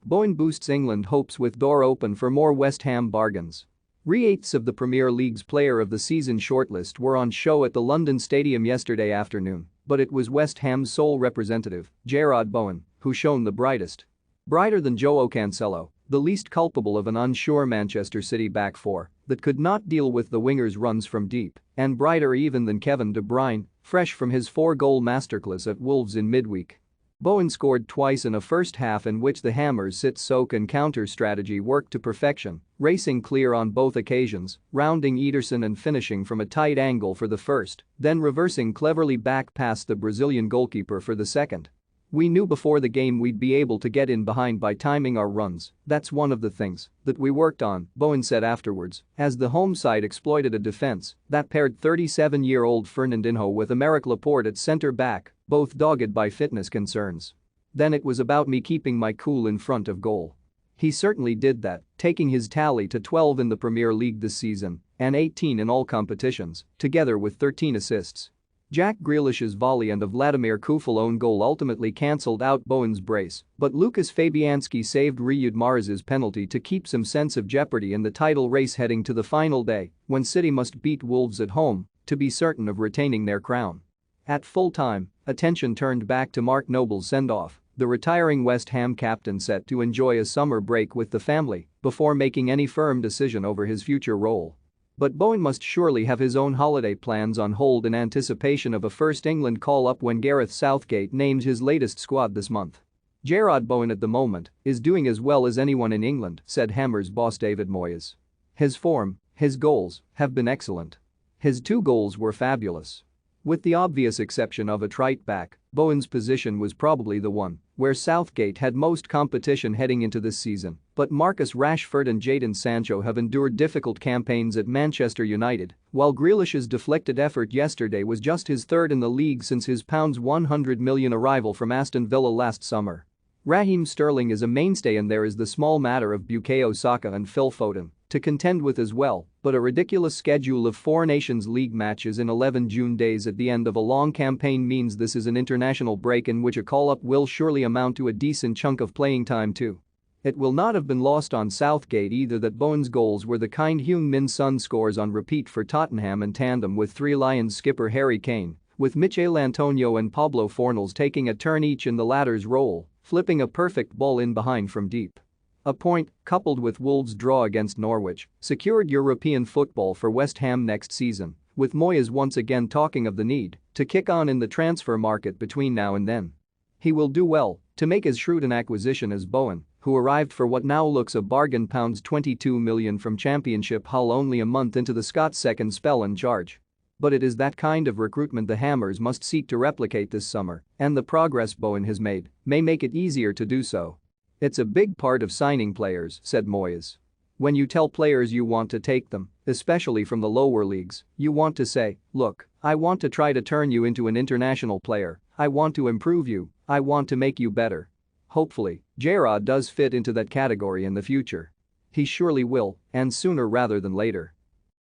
Bowen boosts England hopes with door open for more West Ham bargains. Re-eighths of the Premier League's Player of the Season shortlist were on show at the London Stadium yesterday afternoon, but it was West Ham's sole representative, Jarrod Bowen, who shone the brightest. Brighter than João Cancelo, the least culpable of an unsure Manchester City back four that could not deal with the winger's runs from deep, and brighter even than Kevin De Bruyne, fresh from his four-goal masterclass at Wolves in midweek. Bowen scored twice in a first half in which the Hammers' sit-soak and counter strategy worked to perfection, racing clear on both occasions, rounding Ederson and finishing from a tight angle for the first, then reversing cleverly back past the Brazilian goalkeeper for the second. "We knew before the game we'd be able to get in behind by timing our runs, that's one of the things that we worked on," Bowen said afterwards, as the home side exploited a defense that paired 37-year-old Fernandinho with Aymeric Laporte at centre-back, both dogged by fitness concerns. "Then it was about me keeping my cool in front of goal." He certainly did that, taking his tally to 12 in the Premier League this season and 18 in all competitions, together with 13 assists. Jack Grealish's volley and a Vladimir Koufal own goal ultimately cancelled out Bowen's brace, but Lucas Fabianski saved Riyad Mahrez's penalty to keep some sense of jeopardy in the title race heading to the final day, when City must beat Wolves at home to be certain of retaining their crown. At full-time, attention turned back to Mark Noble's send-off, the retiring West Ham captain set to enjoy a summer break with the family before making any firm decision over his future role. But Bowen must surely have his own holiday plans on hold in anticipation of a first England call-up when Gareth Southgate names his latest squad this month. Jarrod Bowen at the moment is doing as well as anyone in England, said Hammers boss David Moyes. His form, his goals, have been excellent. His 2 goals were fabulous. With the obvious exception of a right back, Bowen's position was probably the one where Southgate had most competition heading into this season, but Marcus Rashford and Jadon Sancho have endured difficult campaigns at Manchester United, while Grealish's deflected effort yesterday was just his 3rd in the league since his £100 million arrival from Aston Villa last summer. Raheem Sterling is a mainstay and there is the small matter of Bukayo Saka and Phil Foden to contend with as well, but a ridiculous schedule of 4 Nations League matches in 11 June days at the end of a long campaign means this is an international break in which a call-up will surely amount to a decent chunk of playing time too. It will not have been lost on Southgate either that Bowen's goals were the kind Heung-min Son scores on repeat for Tottenham in tandem with Three Lions skipper Harry Kane, with Michail Antonio and Pablo Fornals taking a turn each in the latter's role, flipping a perfect ball in behind from deep. A point, coupled with Wolves' draw against Norwich, secured European football for West Ham next season, with Moyes once again talking of the need to kick on in the transfer market between now and then. He will do well to make as shrewd an acquisition as Bowen, who arrived for what now looks a bargain £22 million from Championship Hull only a month into the Scots' second spell in charge. But it is that kind of recruitment the Hammers must seek to replicate this summer, and the progress Bowen has made may make it easier to do so. "It's a big part of signing players," said Moyes. "When you tell players you want to take them, especially from the lower leagues, you want to say, look, I want to try to turn you into an international player, I want to improve you, I want to make you better." Hopefully, Jarrod does fit into that category in the future. He surely will, and sooner rather than later.